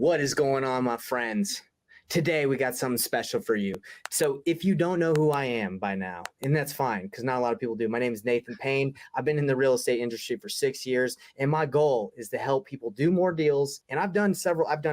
What is going on, my friends? Today we got something special for you. So if you don't know who I am by now, and that's fine because not a lot of people do. My name is Nathan Payne. I've been in the real estate industry for 6 years, and my goal is to help people do more deals. And I've done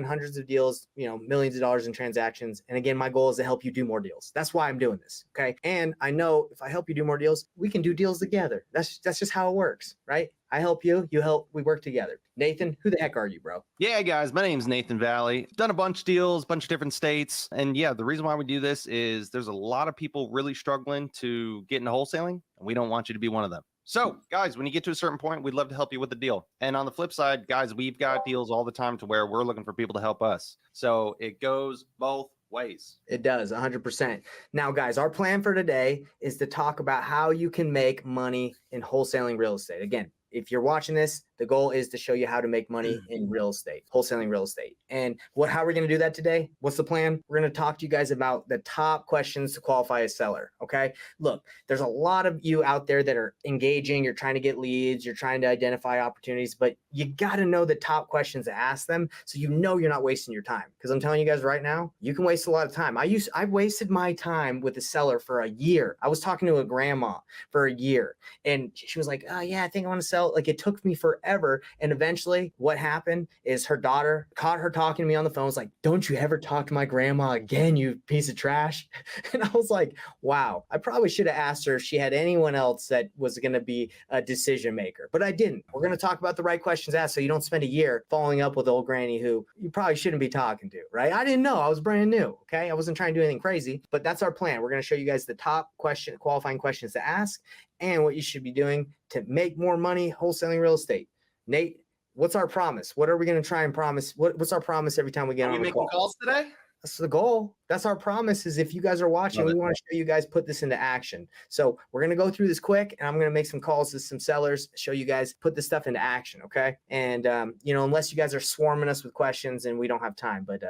hundreds of deals, millions of dollars in transactions. And again, my goal is to help you do more deals. That's why I'm doing this. Okay. And I know if I help you do more deals, we can do deals together. That's just how it works, right? I help you, you help, we work together. Nathan, who the heck are you, bro? Yeah, guys, my name's Nathan Valley. Done a bunch of deals, bunch of different states. And yeah, the reason why we do this is there's a lot of people really struggling to get into wholesaling, and we don't want you to be one of them. So, guys, when you get to a certain point, we'd love to help you with the deal. And on the flip side, guys, we've got deals all the time to where we're looking for people to help us. So it goes both ways. It does, 100%. Now, guys, our plan for today is to talk about how you can make money in wholesaling real estate. Again, if you're watching this, the goal is to show you how to make money in real estate, wholesaling real estate. And how are we going to do that today? What's the plan? We're going to talk to you guys about the top questions to qualify as seller. Okay. Look, there's a lot of you out there that are engaging. You're trying to get leads. You're trying to identify opportunities, but you got to know the top questions to ask them. So you're not wasting your time. Because I'm telling you guys right now, you can waste a lot of time. I wasted my time with a seller for a year. I was talking to a grandma for a year, and she was like, oh yeah, I think I want to sell. Like, it took me forever. And eventually what happened is her daughter caught her talking to me on the phone. Was like, don't you ever talk to my grandma again, you piece of trash. And I was like, wow, I probably should have asked her if she had anyone else that was going to be a decision maker, but I didn't. We're going to talk about the right questions asked so you don't spend a year following up with old granny who you probably shouldn't be talking to, right? I didn't know. I was brand new. Okay. I wasn't trying to do anything crazy, but that's our plan. We're going to show you guys the top qualifying questions to ask and what you should be doing to make more money wholesaling real estate. Nate, what's our promise? What are we going to try and promise? What's our promise every time we get on the call? Are we making calls today? That's the goal. That's our promise is if you guys are watching, we want to show you guys put this into action. So we're going to go through this quick, and I'm going to make some calls to some sellers, show you guys put this stuff into action. Okay. And, unless you guys are swarming us with questions and we don't have time, but,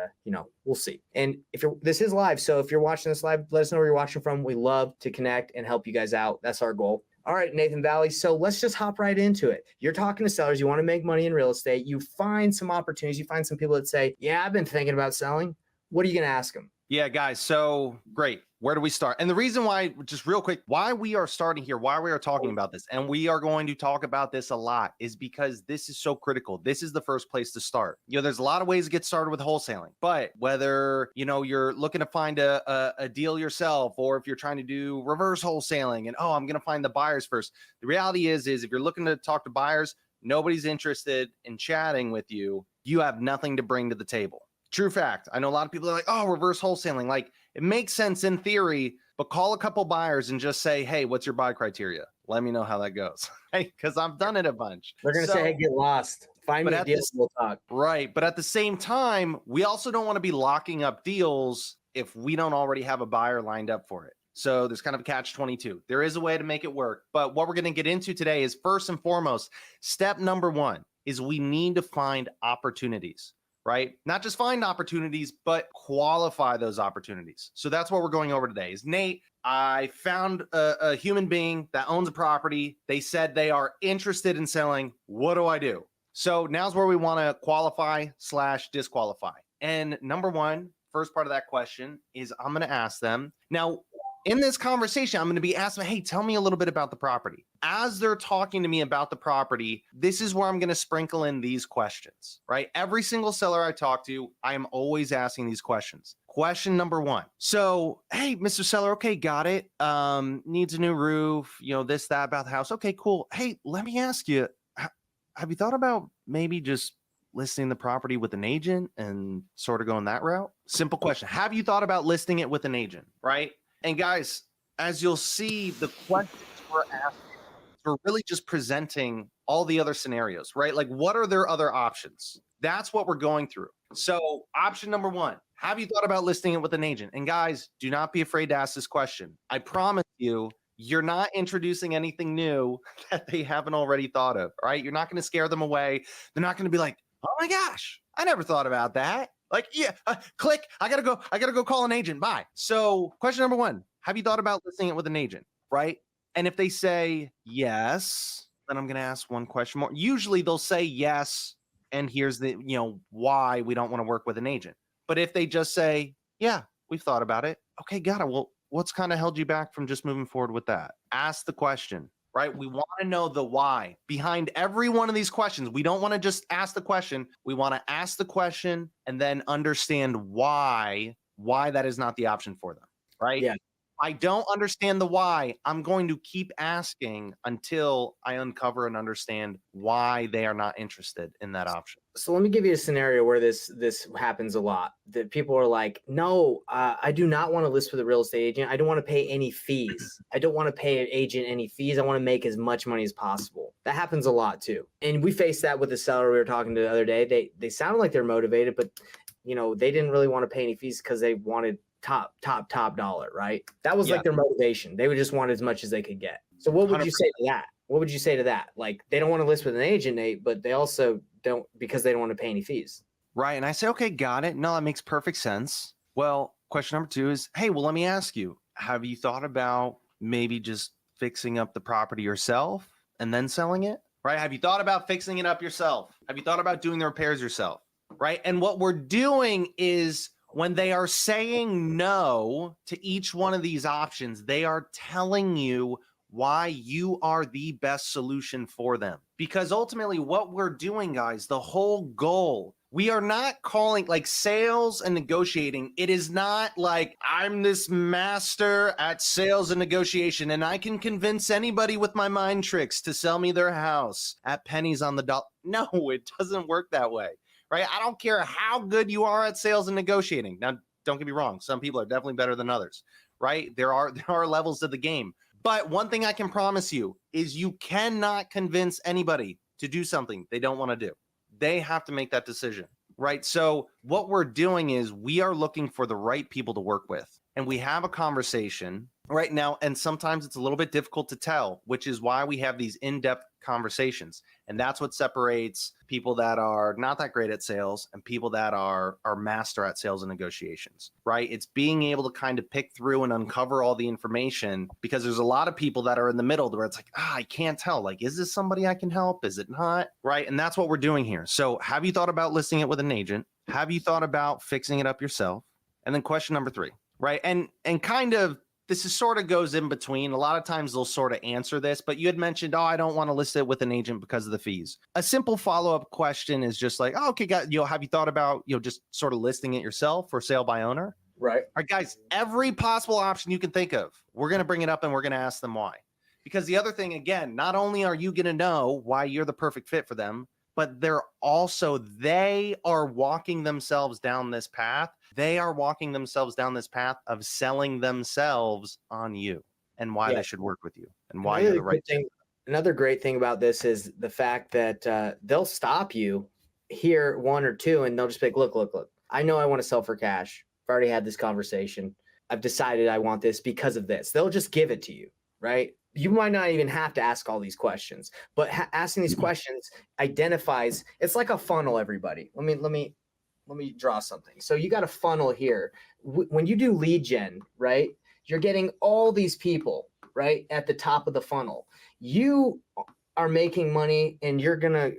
we'll see. And this is live. So if you're watching this live, let us know where you're watching from. We love to connect and help you guys out. That's our goal. All right, Nathan Valley. So let's just hop right into it. You're talking to sellers. You want to make money in real estate. You find some opportunities. You find some people that say, yeah, I've been thinking about selling. What are you going to ask them? Yeah, guys. So great. Where do we start? And the reason why, just real quick, why we are starting here, why we are talking about this, and we are going to talk about this a lot, is because this is so critical. This is the first place to start. There's a lot of ways to get started with wholesaling, but whether, you're looking to find a deal yourself, or if you're trying to do reverse wholesaling and, I'm going to find the buyers first. The reality is if you're looking to talk to buyers, nobody's interested in chatting with you. You have nothing to bring to the table. True fact. I know a lot of people are like, oh, reverse wholesaling. Like, it makes sense in theory, but call a couple buyers and just say, hey, what's your buy criteria? Let me know how that goes. Hey, because I've done it a bunch. They're going to say, hey, get lost. Find me a deal, we'll talk. Right. But at the same time, we also don't want to be locking up deals if we don't already have a buyer lined up for it. So there's kind of a catch-22. There is a way to make it work. But what we're going to get into today is, first and foremost, step number one is we need to find opportunities. Right? Not just find opportunities, but qualify those opportunities. So that's what we're going over today is, Nate, I found a human being that owns a property. They said they are interested in selling. What do I do? So now's where we want to qualify/disqualify. And number one, first part of that question is I'm going to ask them. Now, in this conversation, I'm going to be asking, hey, tell me a little bit about the property. As they're talking to me about the property, this is where I'm going to sprinkle in these questions, right? Every single seller I talk to, I am always asking these questions. Question number one. So, hey, Mr. Seller, okay, got it. Needs a new roof, this, that about the house. Okay, cool. Hey, let me ask you, have you thought about maybe just listing the property with an agent and sort of going that route? Simple question. Have you thought about listing it with an agent, right? And guys, as you'll see, the questions we're asking, we're really just presenting all the other scenarios, right? Like, what are their other options? That's what we're going through. So option number one, have you thought about listing it with an agent? And guys, do not be afraid to ask this question. I promise you, you're not introducing anything new that they haven't already thought of, right? You're not going to scare them away. They're not going to be like, oh my gosh, I never thought about that. Like, yeah, click. I gotta go call an agent. Bye. So question number one, have you thought about listing it with an agent? Right. And if they say yes, then I'm going to ask one question more. Usually they'll say yes and here's the, why we don't want to work with an agent. But if they just say, yeah, we've thought about it. Okay, got it. Well, what's kind of held you back from just moving forward with that? Ask the question, right? We want to know the why behind every one of these questions. We don't want to just ask the question. We want to ask the question and then understand why that is not the option for them, right? Yeah. I don't understand the why. I'm going to keep asking until I uncover and understand why they are not interested in that option. So let me give you a scenario where this happens a lot. That people are like, no, I do not want to list with a real estate agent. I don't want to pay any fees. I don't want to pay an agent any fees. I want to make as much money as possible. That happens a lot too. And we faced that with the seller we were talking to the other day. They sounded like they're motivated, but they didn't really want to pay any fees because they wanted top dollar, right? That was like their motivation. They would just want as much as they could get. So what would 100%. You say to that? What would you say to that? Like, they don't want to list with an agent, Nate, but they also don't, because they don't want to pay any fees. Right. And I say, okay, got it. No, that makes perfect sense. Well, question number 2 is, hey, well, let me ask you, have you thought about maybe just fixing up the property yourself and then selling it? Right. Have you thought about fixing it up yourself? Have you thought about doing the repairs yourself? Right. And what we're doing is, when they are saying no to each one of these options, they are telling you why you are the best solution for them. Because ultimately what we're doing, guys, the whole goal, we are not calling like sales and negotiating. It is not like I'm this master at sales and negotiation and I can convince anybody with my mind tricks to sell me their house at pennies on the dollar. No, it doesn't work that way. Right? I don't care how good you are at sales and negotiating. Now, don't get me wrong. Some people are definitely better than others, right? There are levels to the game. But one thing I can promise you is you cannot convince anybody to do something they don't want to do. They have to make that decision, right? So what we're doing is we are looking for the right people to work with. And we have a conversation right now. And sometimes it's a little bit difficult to tell, which is why we have these in-depth conversations. And that's what separates people that are not that great at sales and people that are master at sales and negotiations, right? It's being able to kind of pick through and uncover all the information, because there's a lot of people that are in the middle where it's like, I can't tell. Like, is this somebody I can help? Is it not? Right? And that's what we're doing here. So have you thought about listing it with an agent? Have you thought about fixing it up yourself? And then question number 3, right? And kind of, this is sort of goes in between. A lot of times they'll sort of answer this, but you had mentioned, I don't want to list it with an agent because of the fees. A simple follow-up question is just like, okay, guys, have you thought about, just sort of listing it yourself for sale by owner? Right. All right, guys, every possible option you can think of, we're going to bring it up and we're going to ask them why. Because the other thing, again, not only are you going to know why you're the perfect fit for them, but they are walking themselves down this path. They are walking themselves down this path of selling themselves on you and why they should work with you and why you're the right thing. Another great thing about this is the fact that they'll stop you here 1 or 2 and they'll just be like, look, I know I want to sell for cash. I've already had this conversation. I've decided I want this because of this. They'll just give it to you, right? You might not even have to ask all these questions, but asking these questions identifies, it's like a funnel, everybody. Let me draw something. So you got a funnel here. When you do lead gen, right, you're getting all these people, right, at the top of the funnel. You are making money and you're gonna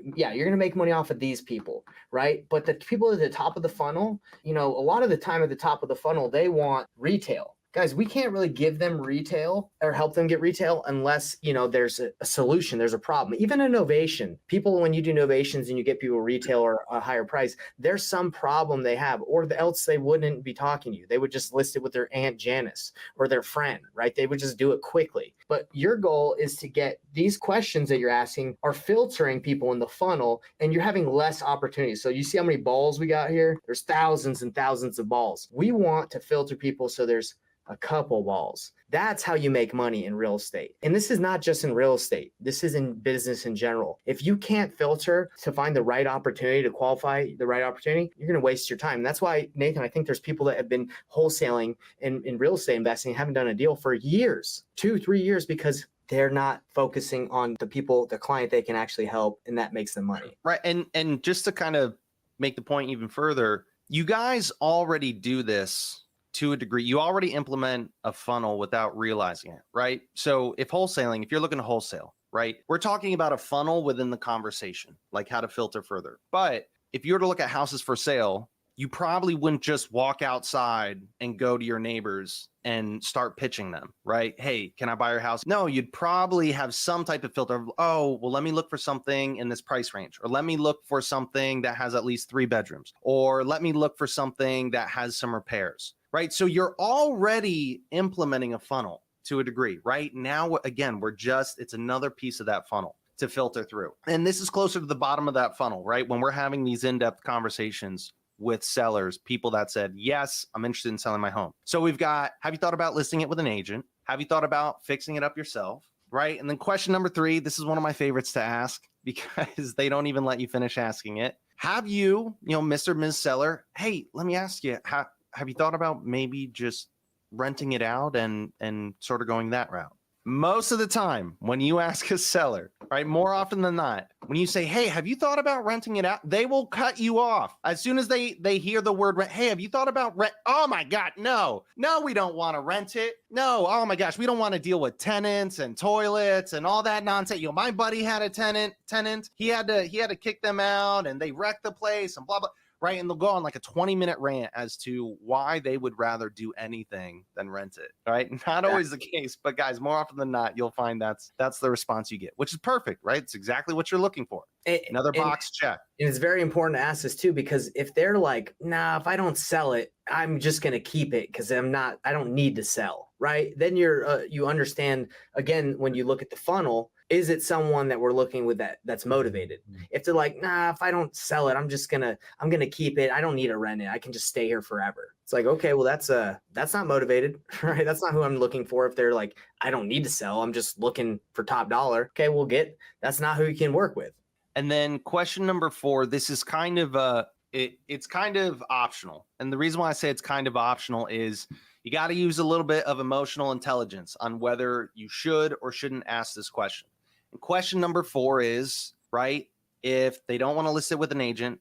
make money off of these people, right? But the people at the top of the funnel, a lot of the time at the top of the funnel, they want retail. Guys, we can't really give them retail or help them get retail unless, there's a solution, there's a problem. Even innovation, people, when you do innovations and you get people retail or a higher price, there's some problem they have, or else they wouldn't be talking to you. They would just list it with their Aunt Janice or their friend, right? They would just do it quickly. But your goal is to get these questions that you're asking are filtering people in the funnel, and you're having less opportunities. So you see how many balls we got here? There's thousands and thousands of balls. We want to filter people so there's a couple balls. That's how you make money in real estate. And this is not just in real estate. This is in business in general. If you can't filter to find the right opportunity, to qualify the right opportunity, you're going to waste your time. And that's why, Nathan, I think there's people that have been wholesaling in real estate investing, haven't done a deal for years, 2-3 years, because they're not focusing on the people, the client they can actually help, and that makes them money. Right. And just to kind of make the point even further, you guys already do this to a degree. You already implement a funnel without realizing it, right? So if you're looking to wholesale, right? We're talking about a funnel within the conversation, like how to filter further. But if you were to look at houses for sale, you probably wouldn't just walk outside and go to your neighbors and start pitching them, right? Hey, can I buy your house? No, you'd probably have some type of filter. Oh, well, let me look for something in this price range, or let me look for something that has at least 3 bedrooms, or let me look for something that has some repairs, right? So you're already implementing a funnel to a degree, right? Now, again, it's another piece of that funnel to filter through. And this is closer to the bottom of that funnel, right? When we're having these in-depth conversations with sellers, people that said, yes, I'm interested in selling my home. So we've got, have you thought about listing it with an agent? Have you thought about fixing it up yourself? Right? And then question number 3, this is one of my favorites to ask because they don't even let you finish asking it. Have you, Mr. Ms. Seller, hey, let me ask you, have you thought about maybe just renting it out and sort of going that route? Most of the time, when you ask a seller, right, more often than not, when you say, hey, have you thought about renting it out? They will cut you off. As soon as they hear the word rent, hey, have you thought about rent? Oh my God, no, we don't want to rent it. No, oh my gosh, we don't want to deal with tenants and toilets and all that nonsense. My buddy had a tenant. He had to kick them out and they wrecked the place and blah, blah. Right. And they'll go on like a 20-minute rant as to why they would rather do anything than rent it. Right. Not always the case, but guys, more often than not, you'll find that's the response you get, which is perfect. Right. It's exactly what you're looking for. Another box check. And it's very important to ask this too, because if they're like, nah, if I don't sell it, I'm just going to keep it because I don't need to sell. Right. Then you understand, again, when you look at the funnel, is it someone that we're looking with that's motivated? If they're like, nah, if I don't sell it, I'm going to keep it. I don't need to rent it. I can just stay here forever. It's like, okay, well, that's not motivated, right? That's not who I'm looking for. If they're like, I don't need to sell, I'm just looking for top dollar. Okay, that's not who you can work with. And then question number 4, this is kind of it's kind of optional. And the reason why I say it's kind of optional is you got to use a little bit of emotional intelligence on whether you should or shouldn't ask this question. And question number 4 is, right, if they don't want to list it with an agent,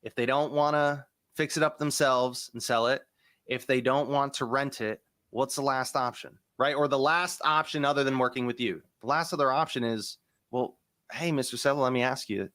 if they don't want to fix it up themselves and sell it, if they don't want to rent it, what's the last option, right? Or the last option other than working with you. The last other option is, well, hey, Mr. Seller, let me ask you,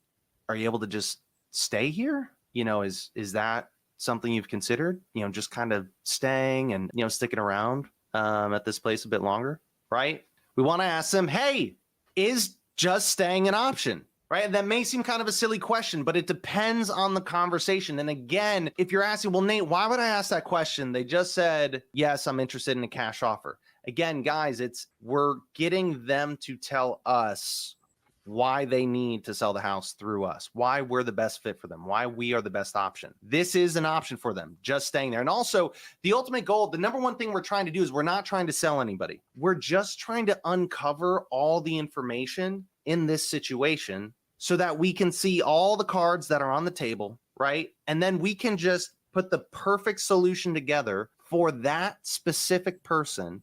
are you able to just stay here? Is that something you've considered? Just kind of staying and, sticking around at this place a bit longer, right? We want to ask them, hey, is just staying an option, right? That may seem kind of a silly question, but it depends on the conversation. And again, if you're asking, well, Nate, why would I ask that question? They just said, yes, I'm interested in a cash offer. Again, guys, we're getting them to tell us why they need to sell the house through us, why we're the best fit for them, why we are the best option. This is an option for them, just staying there. And also the ultimate goal, the number one thing we're trying to do is we're not trying to sell anybody. We're just trying to uncover all the information in this situation so that we can see all the cards that are on the table, right? And then we can just put the perfect solution together for that specific person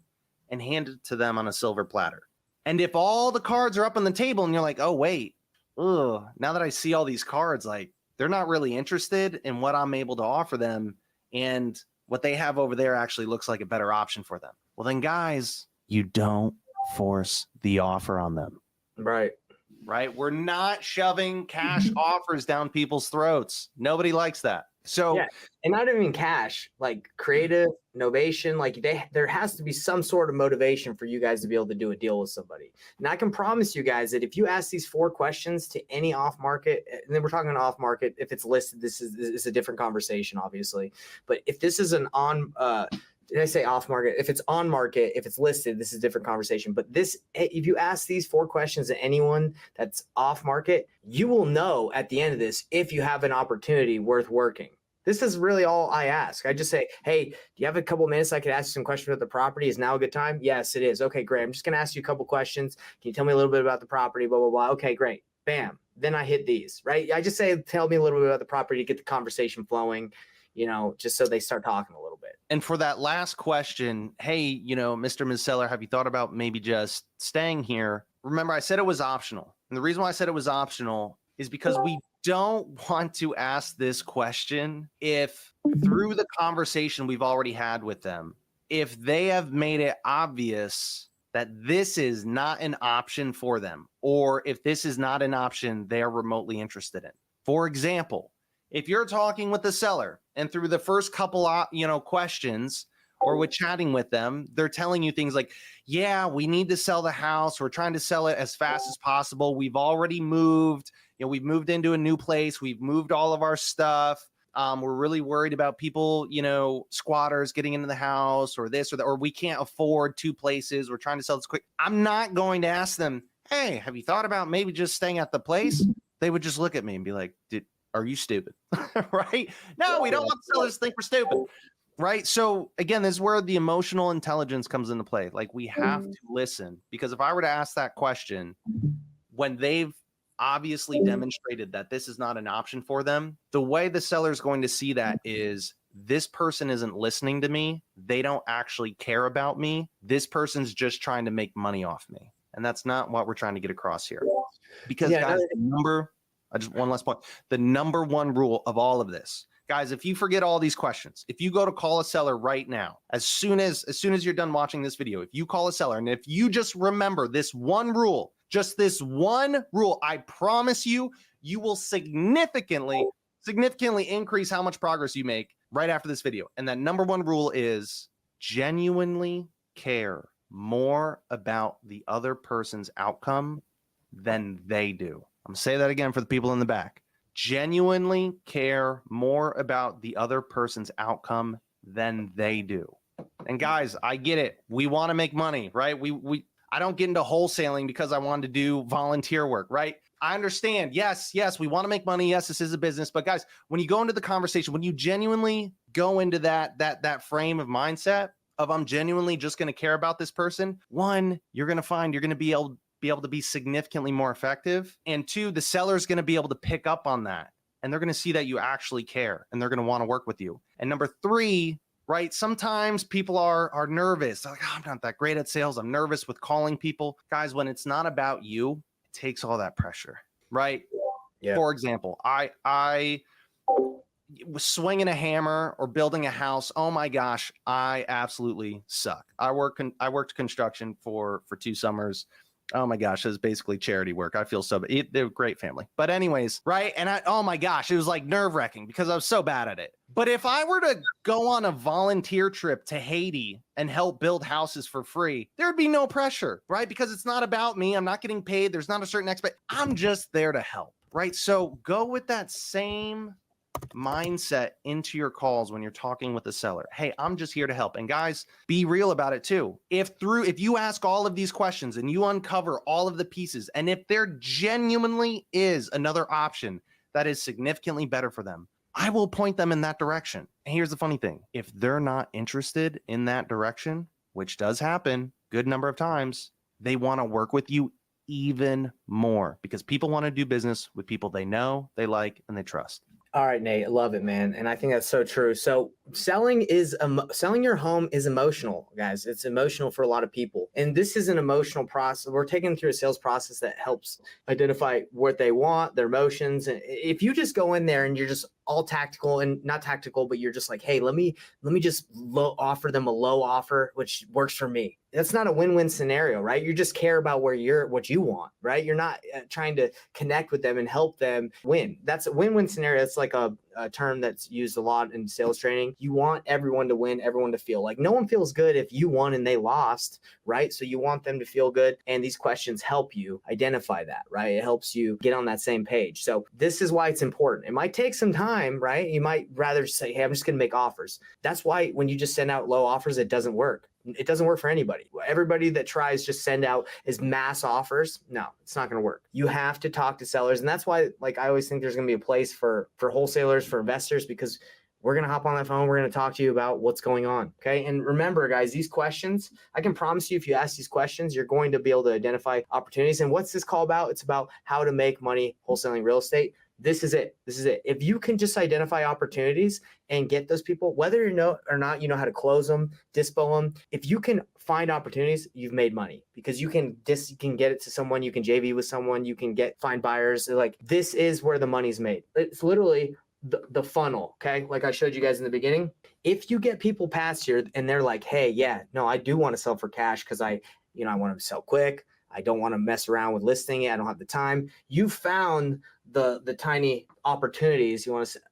and hand it to them on a silver platter. And if all the cards are up on the table and you're like, oh, wait, now that I see all these cards, like they're not really interested in what I'm able to offer them. And what they have over there actually looks like a better option for them. Well, then, guys, you don't force the offer on them. Right. Right. We're not shoving cash offers down people's throats. Nobody likes that. So, yeah, and not even cash, like creative, innovation, like there has to be some sort of motivation for you guys to be able to do a deal with somebody. And I can promise you guys that if you ask these 4 questions to any off market, and then we're talking off market, if it's listed, this is a different conversation, obviously. But if this is an did I say off market? If it's on market, if it's listed, this is a different conversation. But if you ask these 4 questions to anyone that's off market, you will know at the end of this if you have an opportunity worth working. This is really all I ask. I just say, hey, do you have a couple minutes I could ask you some questions about the property? Is now a good time? Yes, it is. Okay, great. I'm just going to ask you a couple questions. Can you tell me a little bit about the property? Blah, blah, blah. Okay, great. Bam. Then I hit these, right? I just say, tell me a little bit about the property to get the conversation flowing, just so they start talking a little bit. And for that last question, hey, Mr. and Ms. Seller, have you thought about maybe just staying here? Remember, I said it was optional. And the reason why I said it was optional is because we don't want to ask this question if through the conversation we've already had with them, if they have made it obvious that this is not an option for them, or if this is not an option they're remotely interested in. For example, if you're talking with the seller and through the first couple questions or with chatting with them, they're telling you things like, yeah, we need to sell the house. We're trying to sell it as fast as possible. We've already moved. We've moved into a new place. We've moved all of our stuff. We're really worried about people, squatters getting into the house or this or that, or we can't afford 2 places. We're trying to sell this quick. I'm not going to ask them, hey, have you thought about maybe just staying at the place? They would just look at me and be like, are you stupid? Right? No, we don't want sellers to think we're stupid. Right. So again, this is where the emotional intelligence comes into play. Like, we have to listen, because if I were to ask that question when they've obviously demonstrated that this is not an option for them, the way the seller is going to see that is, this person isn't listening to me. They don't actually care about me. This person's just trying to make money off me. And that's not what we're trying to get across here. Because guys, one last point, the number one rule of all of this, guys, if you forget all these questions, if you go to call a seller right now, as soon as you're done watching this video, if you call a seller and if you just remember this one rule, just this one rule, I promise you, you will significantly increase how much progress you make right after this video. And that number one rule is genuinely care more about the other person's outcome than they do. I'm gonna say that again for the people in the back. Genuinely care more about the other person's outcome than they do. And guys, I get it. We want to make money, right? I don't get into wholesaling because I wanted to do volunteer work, right? I understand. Yes, we want to make money. Yes, this is a business. But guys, when you go into the conversation, when you genuinely go into that frame of mindset of, I'm genuinely just going to care about this person, one, you're going to find you're going to be able to be significantly more effective. And 2, the seller's going to be able to pick up on that. And they're going to see that you actually care, and they're going to want to work with you. And number 3, right? Sometimes people are nervous. They're like, oh, I'm not that great at sales. I'm nervous with calling people. Guys, when it's not about you, it takes all that pressure, right? Yeah. For example, I was swinging a hammer or building a house. Oh my gosh, I absolutely suck. I worked construction for 2 summers. Oh my gosh, it was basically charity work. I feel so bad. They're a great family. But anyways, right? And oh my gosh, it was like nerve-wracking because I was so bad at it. But if I were to go on a volunteer trip to Haiti and help build houses for free, there'd be no pressure, right? Because it's not about me. I'm not getting paid. There's not a certain expect. I'm just there to help, right? So go with that same mindset into your calls when you're talking with the seller. Hey, I'm just here to help. And guys, be real about it too. If you ask all of these questions and you uncover all of the pieces, and if there genuinely is another option that is significantly better for them, I will point them in that direction. And here's the funny thing. If they're not interested in that direction, which does happen a good number of times, they want to work with you even more, because people want to do business with people they know, they like, and they trust. All right, Nate, I love it, man. And I think that's so true. So selling your home is emotional, guys. It's emotional for a lot of people. And this is an emotional process. We're taking them through a sales process that helps identify what they want, their emotions. And if you just go in there and you're just all tactical and not tactical, but you're just like, hey, let me just offer them a low offer, which works for me. That's not a win-win scenario, right? You just care about what you want, right? You're not trying to connect with them and help them win. That's a win-win scenario. It's like a term that's used a lot in sales training. You want everyone to win, everyone to feel like no one feels good if you won and they lost, right? So you want them to feel good. And these questions help you identify that, right? It helps you get on that same page. So this is why it's important. It might take some time, right? You might rather say, hey, I'm just going to make offers. That's why when you just send out low offers, it doesn't work. It doesn't work for anybody. Everybody that tries just send out as mass offers. No, it's not going to work. You have to talk to sellers. And that's why, like, I always think there's going to be a place for wholesalers, for investors, because we're going to hop on that phone. We're going to talk to you about what's going on. Okay. And remember, guys, these questions, I can promise you, if you ask these questions, you're going to be able to identify opportunities. And what's this call about? It's about how to make money wholesaling real estate. This is it. If you can just identify opportunities and get those people, whether you know or not, you know how to close them, dispo them. If you can find opportunities, you've made money, because you can get it to someone, you can JV with someone, you can find buyers. Like, this is where the money's made. It's literally the funnel. Okay. Like I showed you guys in the beginning. If you get people past here and they're like, hey, yeah, no, I do want to sell for cash because I I want to sell quick. I don't want to mess around with listing it. I don't have the time. You found the tiny opportunities.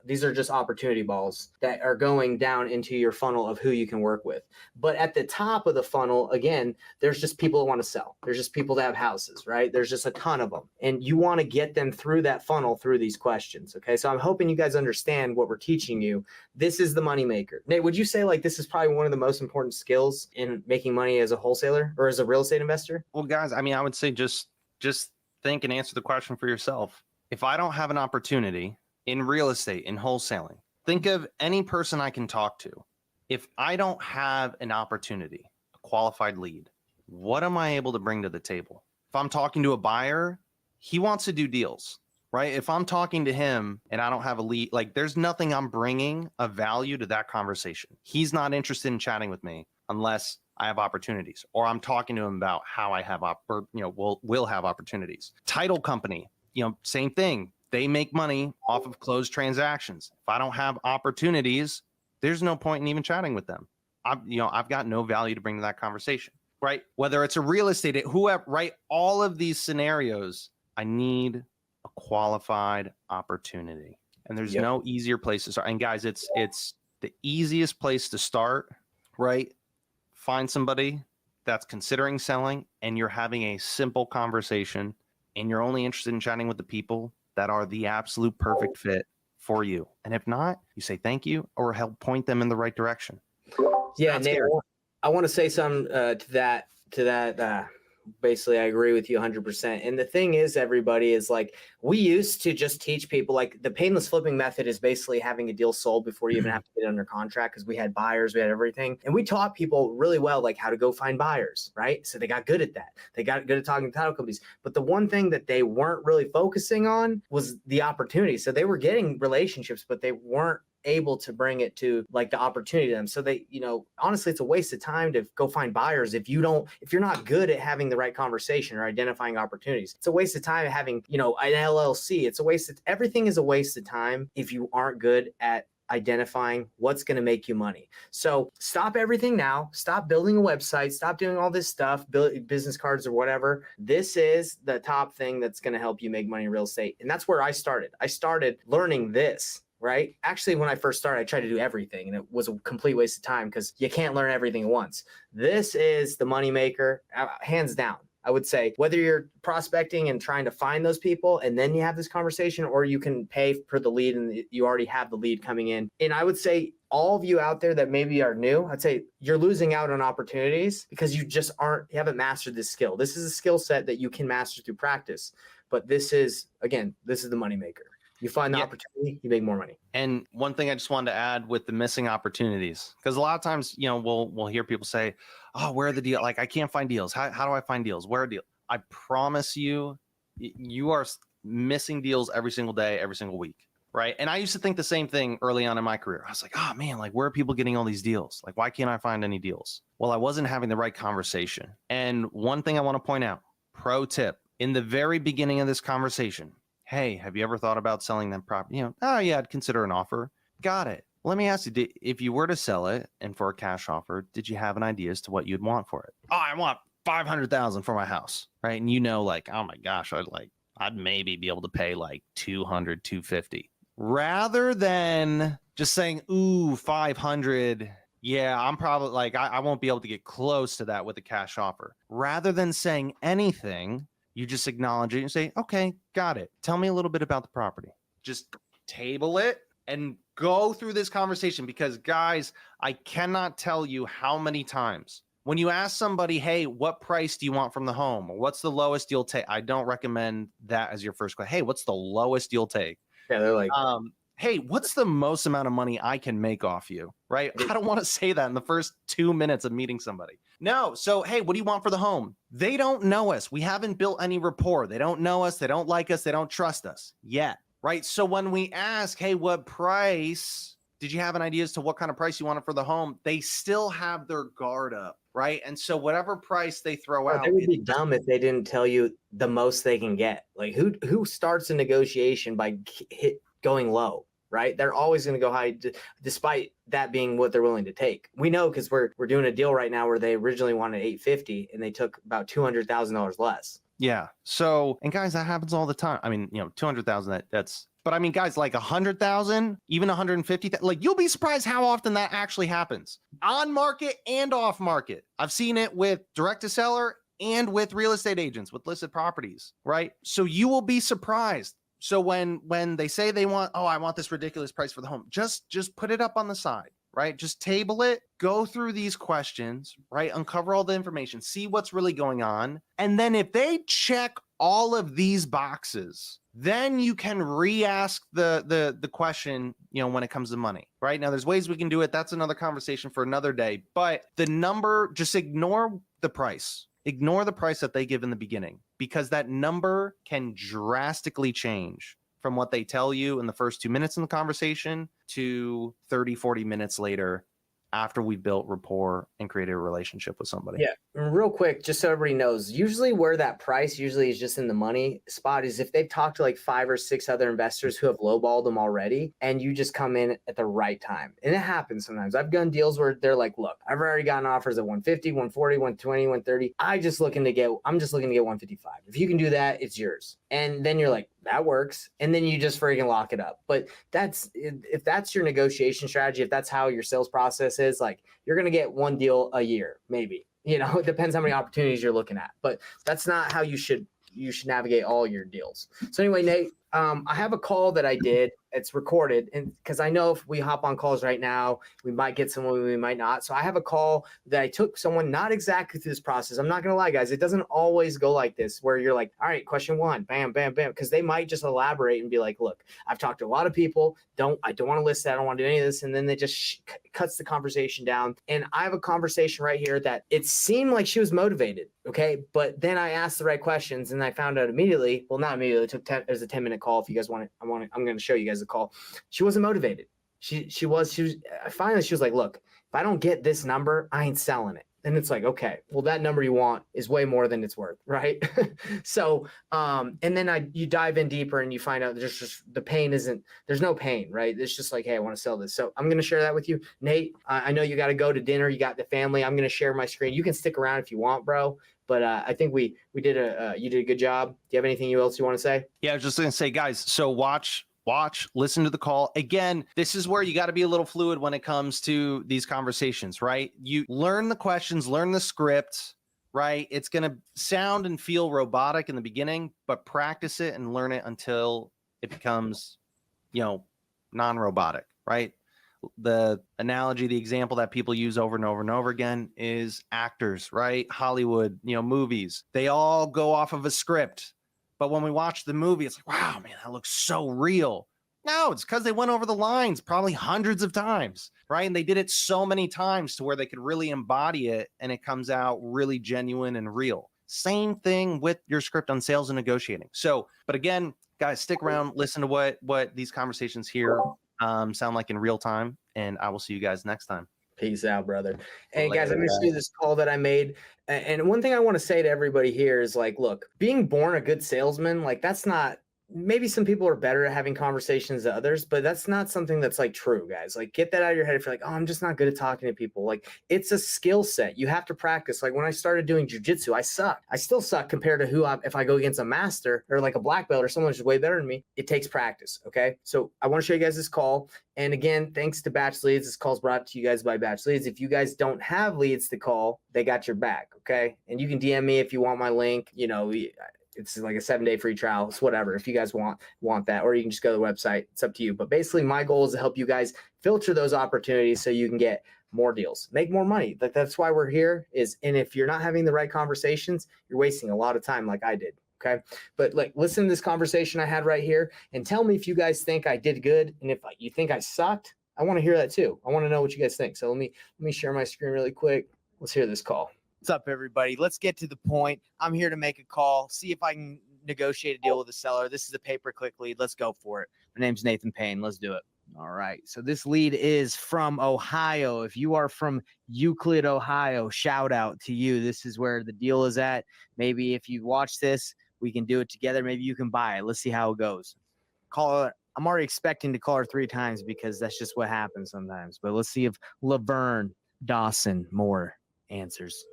These are just opportunity balls that are going down into your funnel of who you can work with. But at the top of the funnel, again, there's just people that want to sell. There's just people that have houses, right? There's just a ton of them. And you want to get them through that funnel through these questions. Okay. So I'm hoping you guys understand what we're teaching you. This is the money maker. Nate, would you say like this is probably one of the most important skills in making money as a wholesaler or as a real estate investor? Well, guys, I mean, I would say just think and answer the question for yourself. If I don't have an opportunity in real estate, in wholesaling, think of any person I can talk to. If I don't have an opportunity, a qualified lead, what am I able to bring to the table? If I'm talking to a buyer, he wants to do deals, right? If I'm talking to him and I don't have a lead, like there's nothing I'm bringing of value to that conversation. He's not interested in chatting with me unless I have opportunities, or I'm talking to him about how I have, will have opportunities. Title company, same thing. They make money off of closed transactions. If I don't have opportunities, there's no point in even chatting with them. I've got no value to bring to that conversation, right? Whether it's a real estate, whoever, right? All of these scenarios, I need a qualified opportunity, and there's no easier place to start. And guys, it's the easiest place to start, right? Find somebody that's considering selling and you're having a simple conversation and you're only interested in chatting with the people that are the absolute perfect fit for you. And if not, you say thank you or help point them in the right direction. Yeah, Nate, I want to say something to that. Basically, I agree with you 100%. And the thing is, everybody is like, we used to just teach people like the painless flipping method is basically having a deal sold before you even have to get under contract, because we had buyers, we had everything. And we taught people really well, like how to go find buyers, right? So they got good at that. They got good at talking to title companies. But the one thing that they weren't really focusing on was the opportunity. So they were getting relationships, but they weren't able to bring it to like the opportunity to them. So they, honestly, it's a waste of time to go find buyers if you're not good at having the right conversation or identifying opportunities. It's a waste of time having, an LLC. Everything is a waste of time if you aren't good at identifying what's going to make you money. So stop everything now. Stop building a website. Stop doing all this stuff, build business cards or whatever. This is the top thing that's going to help you make money in real estate. And that's where I started. I started learning this. Right? Actually, when I first started, I tried to do everything and it was a complete waste of time because you can't learn everything at once. This is the moneymaker, hands down. I would say whether you're prospecting and trying to find those people and then you have this conversation, or you can pay per the lead and you already have the lead coming in. And I would say all of you out there that maybe are new, I'd say you're losing out on opportunities because you haven't mastered this skill. This is a skill set that you can master through practice. But this is the moneymaker. You find the opportunity, you make more money. And one thing I just wanted to add with the missing opportunities, because a lot of times, we'll hear people say, "Oh, where are the deals? Like, I can't find deals. How do I find deals? Where are deals?" I promise you, you are missing deals every single day, every single week, right? And I used to think the same thing early on in my career. I was like, "Oh man, like where are people getting all these deals? Like, why can't I find any deals?" Well, I wasn't having the right conversation. And one thing I want to point out, pro tip, in the very beginning of this conversation, hey, have you ever thought about selling that property? I'd consider an offer. Got it. Well, let me ask you, if you were to sell it and for a cash offer, did you have an idea as to what you'd want for it? Oh, I want $500,000 for my house, right? And like, oh my gosh, I'd maybe be able to pay like 200, 250. Rather than just saying, ooh, 500. Yeah, I'm probably like, I won't be able to get close to that with a cash offer. Rather than saying anything, you just acknowledge it and say, okay, got it. Tell me a little bit about the property. Just table it and go through this conversation, because guys, I cannot tell you how many times when you ask somebody, hey, what price do you want from the home? Or what's the lowest you'll take? I don't recommend that as your first question. Hey, what's the lowest you'll take? Yeah, they're like, hey, what's the most amount of money I can make off you, right? I don't want to say that in the first 2 minutes of meeting somebody. No. So, hey, what do you want for the home? They don't know us. We haven't built any rapport. They don't know us. They don't like us. They don't trust us yet, right? So when we ask, hey, what price? Did you have an idea as to what kind of price you wanted for the home? They still have their guard up, right? And so whatever price they throw out. They would be dumb if they didn't tell you the most they can get. Like who starts a negotiation by going low? right? They're always going to go high, despite that being what they're willing to take. We know because we're doing a deal right now where they originally wanted 850 and they took about $200,000 less. Yeah. So, and guys, that happens all the time. I mean, 200,000, that's, but I mean, guys, like 100,000, even 150,000, like you'll be surprised how often that actually happens on market and off market. I've seen it with direct to seller and with real estate agents with listed properties, right? So you will be surprised. So when they say they want, oh, I want this ridiculous price for the home, just put it up on the side, right? Just table it, go through these questions, right? Uncover all the information, see what's really going on. And then if they check all of these boxes, then you can re-ask the question, when it comes to money, right? Now there's ways we can do it. That's another conversation for another day, but the number, just ignore the price. Ignore the price that they give in the beginning, because that number can drastically change from what they tell you in the first 2 minutes in the conversation to 30, 40 minutes later after we've built rapport and created a relationship with somebody. Yeah. And real quick, just so everybody knows, usually where that price usually is just in the money spot is if they've talked to like 5 or 6 other investors who have lowballed them already, and you just come in at the right time. And it happens sometimes. I've done deals where they're like, look, I've already gotten offers at 150, 140, 120, 130. I'm just looking to get 155. If you can do that, it's yours. And then you're like, that works. And then you just freaking lock it up. But if that's your negotiation strategy, if that's how your sales process is, like, you're going to get one deal a year, maybe. It depends how many opportunities you're looking at, but that's not how you should navigate all your deals. So anyway, Nate, I have a call that I did. It's recorded, and because I know if we hop on calls right now, we might get someone, we might not. So I have a call that I took someone not exactly through this process. I'm not going to lie, guys. It doesn't always go like this where you're like, all right, question 1, bam, bam, bam. Because they might just elaborate and be like, look, I've talked to a lot of people. I don't want to list that. I don't want to do any of this. And then they just cuts the conversation down. And I have a conversation right here that it seemed like she was motivated. Okay. But then I asked the right questions and I found out immediately. Well, not immediately. It was a 10-minute call. If you guys want it, I'm going to show you guys the call. She wasn't motivated. She was finally, she was like, look, if I don't get this number, I ain't selling it. And it's like, okay, well, that number you want is way more than it's worth, right? So, and then you dive in deeper and you find out there's no pain, right? It's just like, hey, I want to sell this. So I'm going to share that with you. Nate, I know you got to go to dinner. You got the family. I'm going to share my screen. You can stick around if you want, bro. But I think you did a good job. Do you have anything else you want to say? Yeah, I was just going to say, guys, so watch, listen to the call. Again, this is where you got to be a little fluid when it comes to these conversations, right? You learn the questions, learn the script, right? It's going to sound and feel robotic in the beginning, but practice it and learn it until it becomes, non-robotic, right? The analogy, the example that people use over and over and over again is actors, right? Hollywood, movies, they all go off of a script. But when we watch the movie, it's like, wow, man, that looks so real. No, it's because they went over the lines probably hundreds of times, right? And they did it so many times to where they could really embody it and it comes out really genuine and real. Same thing with your script on sales and negotiating. So, but again, guys, stick around, listen to what these conversations here sound like in real time, and I will see you guys next time. Peace out, brother. Hey, guys, I'm going to see this call that I made. And one thing I want to say to everybody here is like, look, being born a good salesman, like that's not, maybe some people are better at having conversations than others, but that's not something that's like true, guys. Like get that out of your head. If you're like, oh, I'm just not good at talking to people. Like it's a skill set. You have to practice. Like when I started doing jujitsu, I suck. I still suck compared to if I go against a master or like a black belt or someone who's way better than me. It takes practice. Okay. So I want to show you guys this call. And again, thanks to Batch Leads. This call is brought to you guys by Batch Leads. If you guys don't have leads to call, they got your back. Okay. And you can DM me if you want my link. It's like a 7-day free trial. It's whatever. If you guys want that, or you can just go to the website. It's up to you. But basically my goal is to help you guys filter those opportunities so you can get more deals, make more money. Like that's why we're here and if you're not having the right conversations, you're wasting a lot of time like I did. Okay. But like, listen to this conversation I had right here and tell me if you guys think I did good. And if you think I sucked, I want to hear that too. I want to know what you guys think. So let me share my screen really quick. Let's hear this call. What's up, everybody? Let's get to the point. I'm here to make a call, see if I can negotiate a deal with the seller. This is a pay-per-click lead. Let's go for it. My name's Nathan Payne. Let's do it. All right. So this lead is from Ohio. If you are from Euclid, Ohio, shout out to you. This is where the deal is at. Maybe if you watch this, we can do it together. Maybe you can buy it. Let's see how it goes. I'm I'm already expecting to call her 3 times because that's just what happens sometimes. But let's see if Laverne Dawson Moore answers.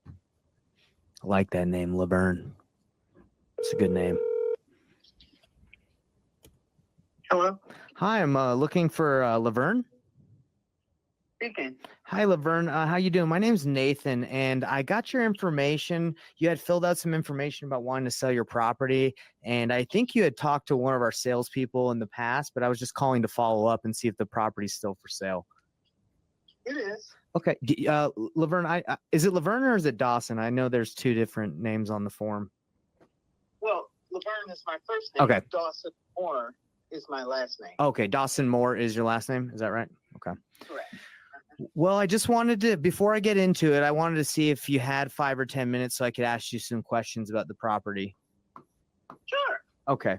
I like that name, Laverne. It's a good name. Hello? Hi, I'm looking for Laverne. Speaking. Hi, Laverne. How you doing? My name's Nathan, and I got your information. You had filled out some information about wanting to sell your property, and I think you had talked to one of our salespeople in the past, but I was just calling to follow up and see if the property's still for sale. It is. Okay. Laverne, is it Laverne or is it Dawson? I know there's 2 different names on the form. Well, Laverne is my first name. Okay. Dawson Moore is my last name. Okay. Dawson Moore is your last name. Is that right? Okay. Correct. Well, I just wanted to, before I get into it, I wanted to see if you had 5 or 10 minutes so I could ask you some questions about the property. Sure. Okay.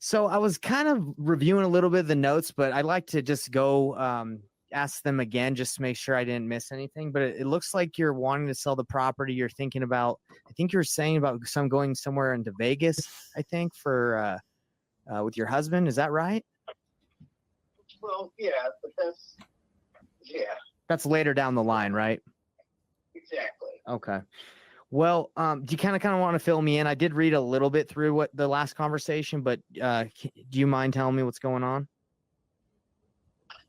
So I was kind of reviewing a little bit of the notes, but I'd like to just go ask them again just to make sure I didn't miss anything. But it looks like you're wanting to sell the property. You're thinking about, I think you were saying about going somewhere into Vegas, I think, for with your husband. Is that right? Well, yeah, but yeah, That's later down the line, right? exactly. Okay. Well, do you kind of want to fill me in? I did read a little bit through what the last conversation, but do you mind telling me what's going on?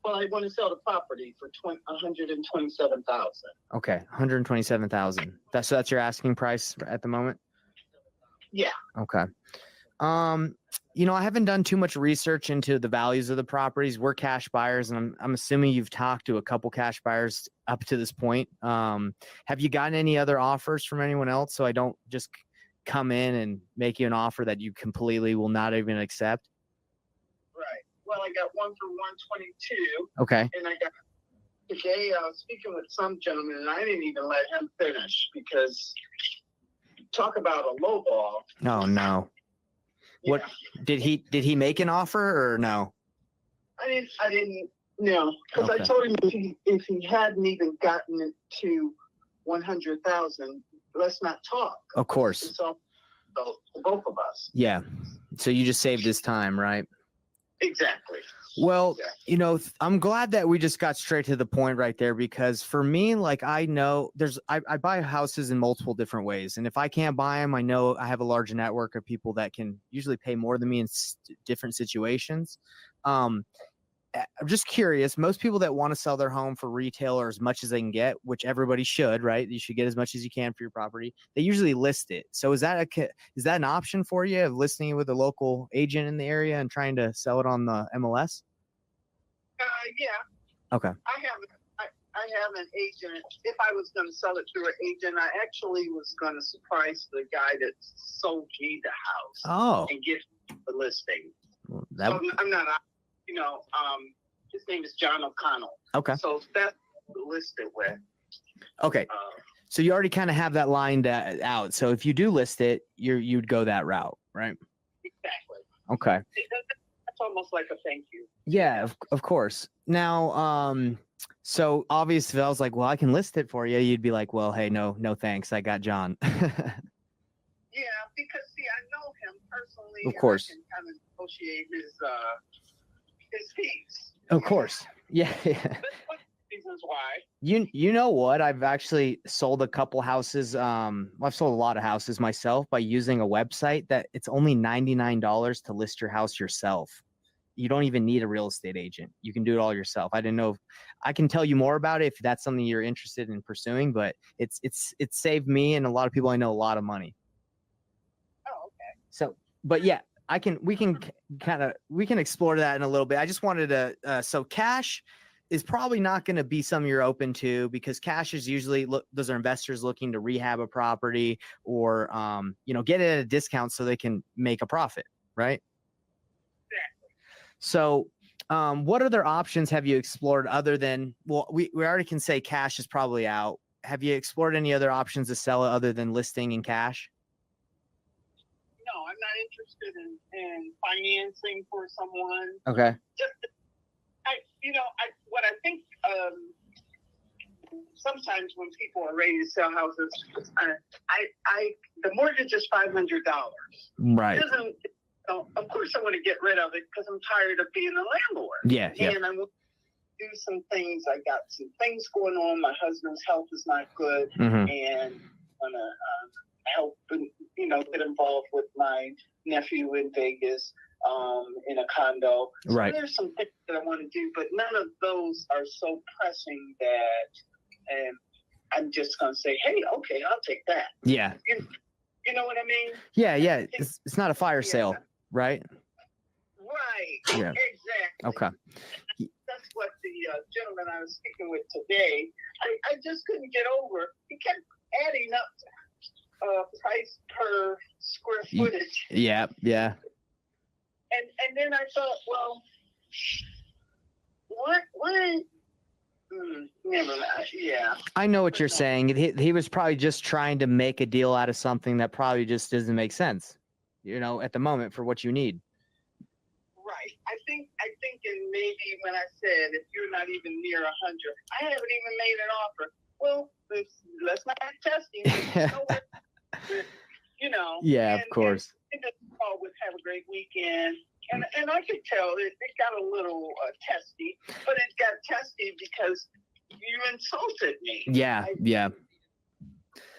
Well, I want to sell the property for $127,000. Okay, 127,000. That's your asking price at the moment? Yeah. Okay. I haven't done too much research into the values of the properties. We're cash buyers, and I'm assuming you've talked to a couple cash buyers up to this point. Have you gotten any other offers from anyone else, so I don't just come in and make you an offer that you completely will not even accept? Right. Well, I got one for 122. Okay. And I got today. I was speaking with some gentleman, and I didn't even let him finish because talk about a low ball. Oh no. What did he make an offer or no? I didn't know because Okay. I told him if he hadn't even gotten it to 100,000, let's not talk. Of course. It's all for both of us. Yeah. So you just saved his time, right? Exactly. Well, Yeah. I'm glad that we just got straight to the point right there, because for me, like, I know I buy houses in multiple different ways. And if I can't buy them, I know I have a large network of people that can usually pay more than me in different situations. I'm just curious. Most people that want to sell their home for retail or as much as they can get, which everybody should, right? You should get as much as you can for your property. They usually list it. So is that an option for you, of listing it with a local agent in the area and trying to sell it on the MLS? Yeah. Okay. I have an agent. If I was going to sell it through an agent, I actually was going to surprise the guy that sold me the house Oh, and get the listing. that So I'm not, his name is John O'Connell. okay. So that's listed with. Okay. So you already kind of have that lined out. So if you do list it, you'd go that route, right? Exactly. Okay. That's almost like a thank you. Yeah, of course. Now, so obviously, if I was like, well, I can list it for you, you'd be like, well, hey, no thanks. I got John. Yeah, because see, I know him personally. Of course. And I can kind of negotiate his fees. Of course. Yeah. That's one of the reasons why. You know what? I've actually sold a couple houses. I've sold a lot of houses myself by using a website that it's only $99 to list your house yourself. You don't even need a real estate agent. You can do it all yourself. I didn't know if I can tell you more about it if that's something you're interested in pursuing, but it's saved me and a lot of people I know a lot of money. Oh, okay. So, but yeah, we can explore that in a little bit. I just wanted to, so cash is probably not going to be something you're open to, because cash is usually those are investors looking to rehab a property or, get it at a discount so they can make a profit. Right. Exactly. So, what other options have you explored other than, well, we already can say cash is probably out. Have you explored any other options to sell it other than listing in cash? No, I'm not interested in financing for someone. Okay. Just, what I think, sometimes when people are ready to sell houses, the mortgage is $500. Right. It doesn't So of course, I want to get rid of it because I'm tired of being a landlord. Yeah. Yeah. And I want to do some things. I got some things going on. My husband's health is not good, Mhm. and I want to help, get involved with my nephew in Vegas in a condo. So Right. there's some things that I want to do, but none of those are so pressing that I'm just going to say, hey, okay, I'll take that. Yeah. You know what I mean? Yeah. Yeah. It's not a fire sale, right? Right. Yeah. Exactly. Okay. That's what the gentleman I was speaking with today, I just couldn't get over. He kept adding up price per square footage. Yeah. Yeah. And then I thought, well, what? Never mind. Yeah. I know what you're saying. He was probably just trying to make a deal out of something that probably just doesn't make sense, at the moment for what you need. Right. I think in maybe when I said if you're not even near 100, I haven't even made an offer. Well, let's not test him. Yeah, of course. And just always have a great weekend. And I could tell it got a little testy, but it got testy because you insulted me. Yeah, yeah.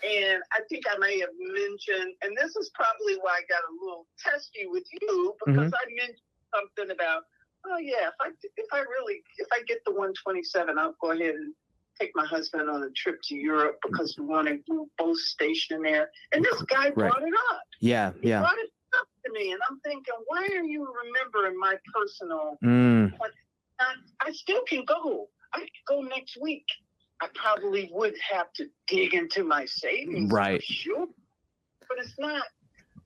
And I think I may have mentioned, and this is probably why I got a little testy with you, because I mentioned something about, oh yeah, if I get the 127, I'll go ahead and take my husband on a trip to Europe because we want to do both station there. And this guy brought it up. Yeah, He yeah. brought it up to me, and I'm thinking, why are you remembering my personal? I still can go. I can go next week. I probably would have to dig into my savings, Right? for sure. But it's not.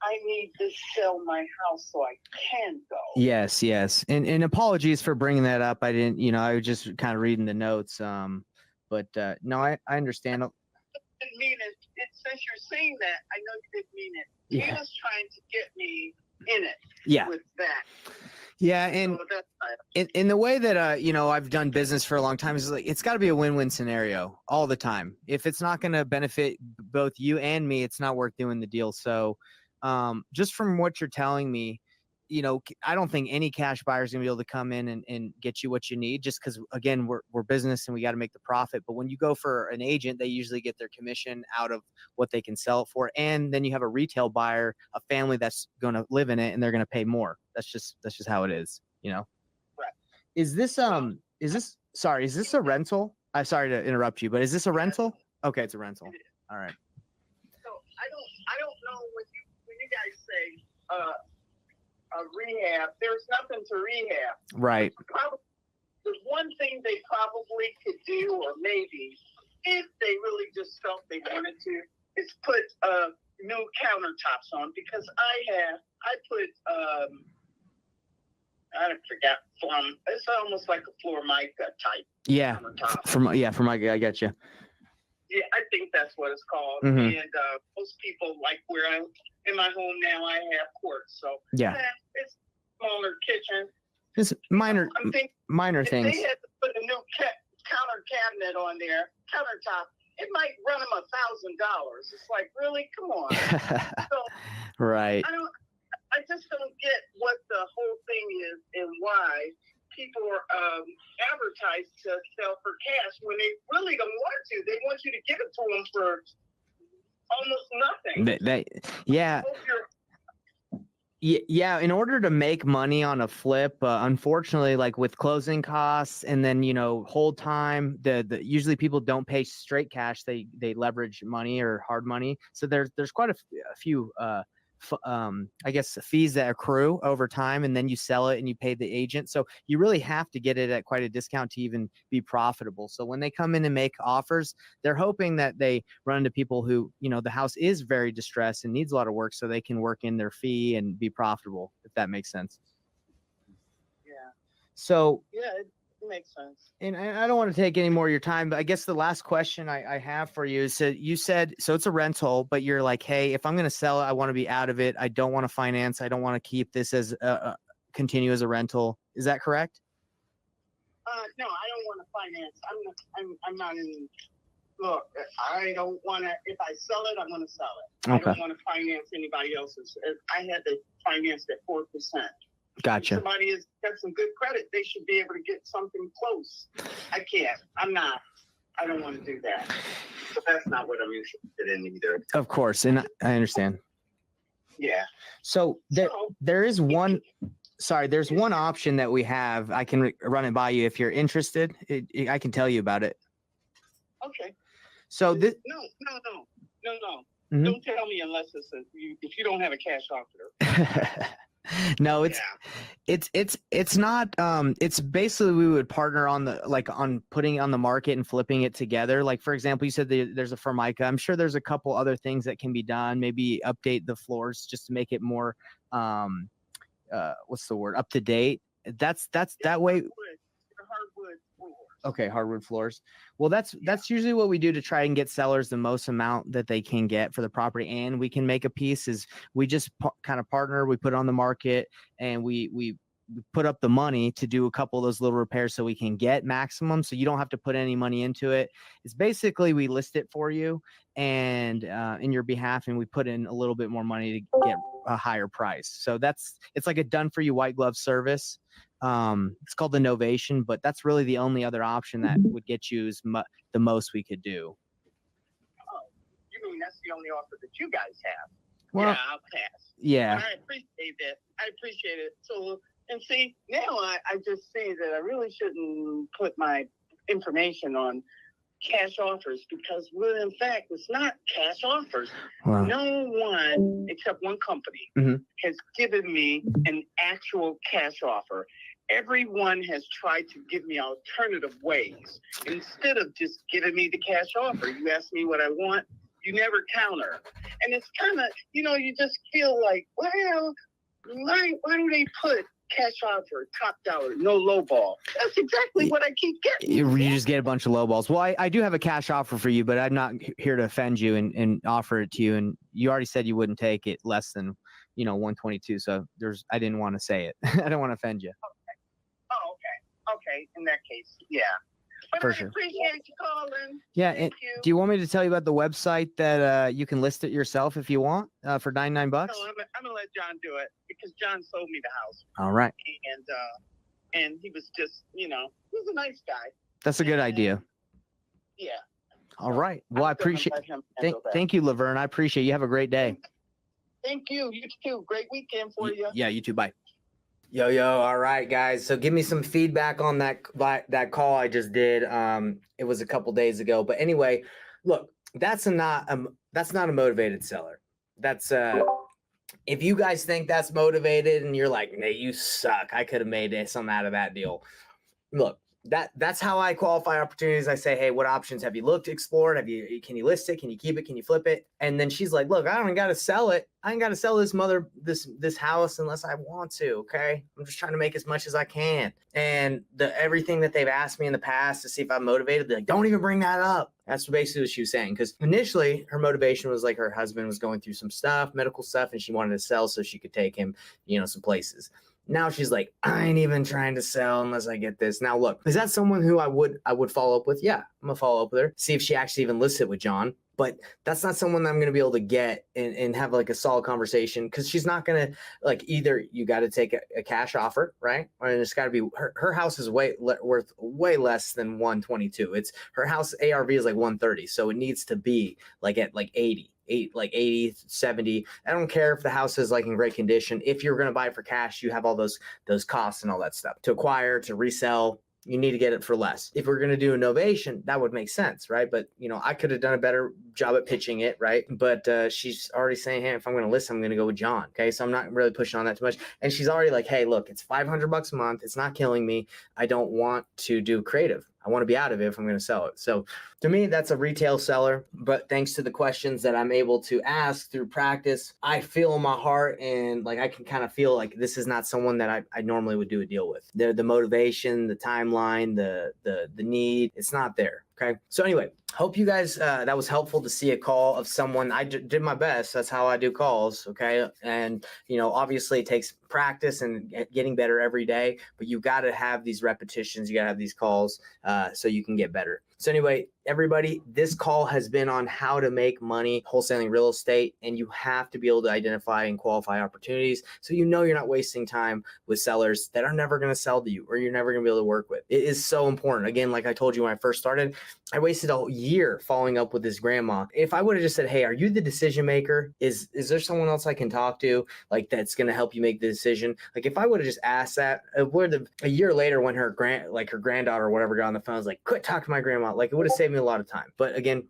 I need to sell my house so I can go. Yes, yes. And apologies for bringing that up. I didn't, I was just kind of reading the notes. But no, I understand. I didn't mean it. Since you're saying that, I know you didn't mean it. Yeah. He was trying to get me in it. Yeah. With that. Yeah, and So that's in the way that I've done business for a long time, is like it's got to be a win-win scenario all the time. If it's not going to benefit both you and me, it's not worth doing the deal. So, just from what you're telling me, I don't think any cash buyer is going to be able to come in and get you what you need, just because, again, we're business and we got to make the profit. But when you go for an agent, they usually get their commission out of what they can sell it for. And then you have a retail buyer, a family that's going to live in it, and they're going to pay more. That's just how it is, Right. Is this a rental? I'm sorry to interrupt you, but is this a rental? Okay, it's a rental. All right. So I don't know when you guys say rehab, there's nothing to rehab. Right. Probably, there's one thing they probably could do, or maybe if they really just felt they wanted to, is put new countertops on, because I put I forgot, it's almost like a floor mica type. Yeah. Countertop. I get you. Yeah, I think that's what it's called. Mhm. And most people, like where I'm in my home now, I have quartz. So Yeah. it's a smaller kitchen. Just minor I'm thinking things. if they had to put a new counter cabinet on their countertop, it might run them $1,000. It's like, really? Come on. So Right. I just don't get what the whole thing is and why people are advertised to sell for cash when they really don't want to. They want you to give it to them for almost nothing. Yeah, in order to make money on a flip, unfortunately, like with closing costs and then hold time, the usually people don't pay straight cash. They leverage money or hard money. So there's quite a few I guess fees that accrue over time, and then you sell it and you pay the agent. So you really have to get it at quite a discount to even be profitable. So when they come in and make offers, they're hoping that they run into people who, the house is very distressed and needs a lot of work, so they can work in their fee and be profitable, if that makes sense. Yeah. So Yeah, it makes sense. And I don't want to take any more of your time, but I guess the last question I have for you is, you said, so it's a rental, but you're like, hey, if I'm going to sell it, I want to be out of it. I don't want to finance. I don't want to keep this as continue as a rental. Is that correct? No, I don't want to finance. I'm not in look, I don't want to, if I sell it, I'm going to sell it. Okay. I don't want to finance anybody else's. If I had to finance at 4%. Gotcha. If somebody has got some good credit, they should be able to get something close. I can't. I'm not. I don't want to do that. So that's not what I'm interested in either. Of course. And I understand. Yeah. So there is one, there's one option that we have. I can run it by you if you're interested. I can tell you about it. Okay. So this, No. Mhm. Don't tell me unless if you don't have a cash offer. no, it's not, it's basically we would partner on on putting it on the market and flipping it together. Like, for example, you said there's a Formica. I'm sure there's a couple other things that can be done. Maybe update the floors just to make it more, what's the word? Up to date. That's that way. Hardwood floors. Okay, hardwood floors. Well, that's usually what we do to try and get sellers the most amount that they can get for the property, and we can make a piece. Is we just kind of partner. We put it on the market, and we put up the money to do a couple of those little repairs so we can get maximum. So you don't have to put any money into it. It's basically we list it for you and in your behalf, and we put in a little bit more money to get a higher price. So it's like a done for you white glove service. It's called the novation, but that's really the only other option that would get you the most we could do. Oh, you mean that's the only offer that you guys have? Well, yeah, I'll pass. Yeah. I appreciate that. I appreciate it. So, and see, now I just see that I really shouldn't put my information on cash offers because, well, in fact, it's not cash offers. Wow. No one except one company has given me an actual cash offer. Everyone has tried to give me alternative ways. Instead of just giving me the cash offer, you ask me what I want, you never counter. And it's kind of, you just feel like, well, why do they put cash offer, top dollar, no low ball? That's exactly what I keep getting. You just get a bunch of low balls. Well, I do have a cash offer for you, but I'm not here to offend you and offer it to you. And you already said you wouldn't take it less than, 122. So I didn't want to say it. I don't want to offend you. Okay. Oh, okay. Okay. In that case, yeah. But For I sure. appreciate you calling. Yeah. Thank you. Do you want me to tell you about the website that you can list it yourself if you want for $99? No, I'm gonna let John do it because John sold me the house. All right. And he was just, he's a nice guy. That's a good idea. Yeah. All right. Well, I appreciate. Thank you, Laverne. I appreciate you. Have a great day. Thank you. You too. Great weekend for you. Yeah, you too. Bye. Yo. All right, guys. So give me some feedback on that call I just did. It was a couple days ago, but anyway, look, that's not a motivated seller. That's if you guys think that's motivated and you're like, "Nah, you suck. I could have made something out of that deal." Look, that's how I qualify opportunities. I say, hey, what options have you looked, explored? Can you list it? Can you keep it? Can you flip it? And then she's like, look, I don't got to sell it. I ain't got to sell this house unless I want to. Okay. I'm just trying to make as much as I can. And everything that they've asked me in the past to see if I'm motivated, they're like, don't even bring that up. That's basically what she was saying. Because initially her motivation was like her husband was going through some stuff, medical stuff, and she wanted to sell so she could take him, some places. Now she's like, I ain't even trying to sell unless I get this. Now, look, is that someone who I would follow up with? Yeah, I'm going to follow up with her, see if she actually even listed with John. But that's not someone that I'm going to be able to get and have like a solid conversation because she's not going to either you got to take a cash offer, right? Or it's got to be her house is worth way less than 122. It's her house ARV is like 130. So it needs to be at 80, 70. I don't care if the house is in great condition. If you're going to buy it for cash, you have all those costs and all that stuff to acquire, to resell. You need to get it for less. If we're going to do a novation, that would make sense, right? But, I could have done a better job at pitching it, right? But she's already saying, hey, if I'm going to list, I'm going to go with John. Okay. So I'm not really pushing on that too much. And she's already like, hey, look, it's $500 a month. It's not killing me. I don't want to do creative. I want to be out of it if I'm going to sell it. So to me, that's a retail seller. But thanks to the questions that I'm able to ask through practice, I feel in my heart and I can kind of feel like this is not someone that I normally would do a deal with. The motivation, the timeline, the need, it's not there. Okay. So anyway, hope you guys, that was helpful to see a call of someone. I did my best. That's how I do calls. Okay. And, obviously it takes practice and getting better every day, but you got to have these repetitions. You got to have these calls so you can get better. So anyway, everybody, this call has been on how to make money wholesaling real estate, and you have to be able to identify and qualify opportunities so you know you're not wasting time with sellers that are never going to sell to you or you're never going to be able to work with. It is so important. Again, like I told you when I first started, I wasted a year following up with this grandma. If I would have just said, hey, are you the decision maker? Is there someone else I can talk to, like, that's going to help you make the decision? Like, if I would have just asked that, a year later when her granddaughter or whatever got on the phone, I was like, quit talking to my grandma. Like, it would have saved me a lot of time. But again,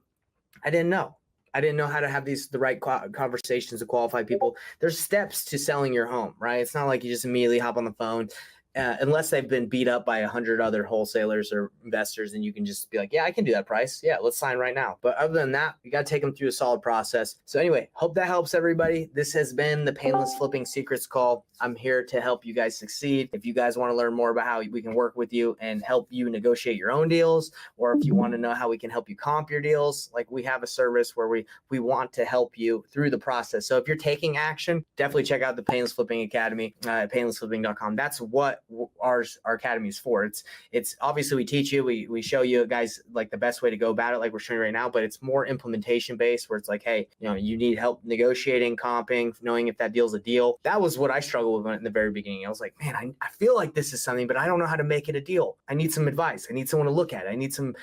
I didn't know. I didn't know how to have the right conversations to qualify people. There's steps to selling your home, right? It's not like you just immediately hop on the phone. Unless they've been beat up by 100 other wholesalers or investors, and you can just be like, yeah, I can do that price. Yeah, let's sign right now. But other than that, you got to take them through a solid process. So anyway, hope that helps everybody. This has been the Painless Flipping Secrets Call. I'm here to help you guys succeed. If you guys want to learn more about how we can work with you and help you negotiate your own deals, or if you want to know how we can help you comp your deals, like, we have a service where we want to help you through the process. So if you're taking action, definitely check out the Painless Flipping Academy at painlessflipping.com. That's what our academy is for. It's obviously we teach you, we show you guys like the best way to go about it, like we're showing right now, but it's more implementation based, where it's like, hey, you need help negotiating, comping, knowing if that deal's a deal. That was what I struggled with in the very beginning. I was like, man, I feel like this is something, but I don't know how to make it a deal. I need some advice. I need someone to look at it. I need some,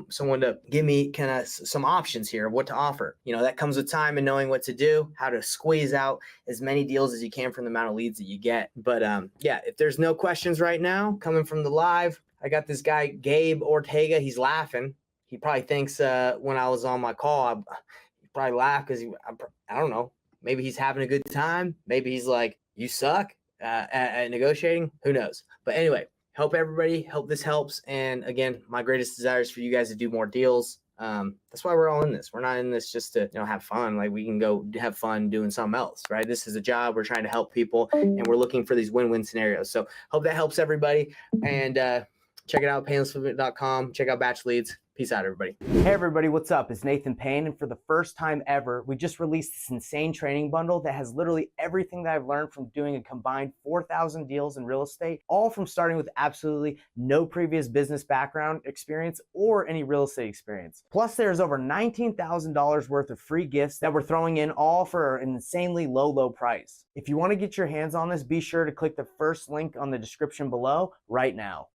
someone to give me kind of some options here of what to offer. That comes with time and knowing what to do, how to squeeze out as many deals as you can from the amount of leads that you get. But yeah, if there's no questions right now coming from the live, I got this guy, Gabe Ortega. He's laughing. He probably thinks when I was on my call, he probably laughed because I don't know. Maybe he's having a good time. Maybe he's like, you suck at negotiating. Who knows? But anyway, hope this helps. And again, my greatest desire is for you guys to do more deals. That's why we're all in this. We're not in this just to have fun. Like, we can go have fun doing something else, right? This is a job. We're trying to help people, and we're looking for these win-win scenarios. So hope that helps everybody. And check it out, painlessflipping.com. Check out Batch Leads. Peace out, everybody. Hey everybody, what's up? It's Nathan Payne, and for the first time ever, we just released this insane training bundle that has literally everything that I've learned from doing a combined 4,000 deals in real estate, all from starting with absolutely no previous business background experience or any real estate experience. Plus, there's over $19,000 worth of free gifts that we're throwing in, all for an insanely low price. If you want to get your hands on this, be sure to click the first link on the description below right now.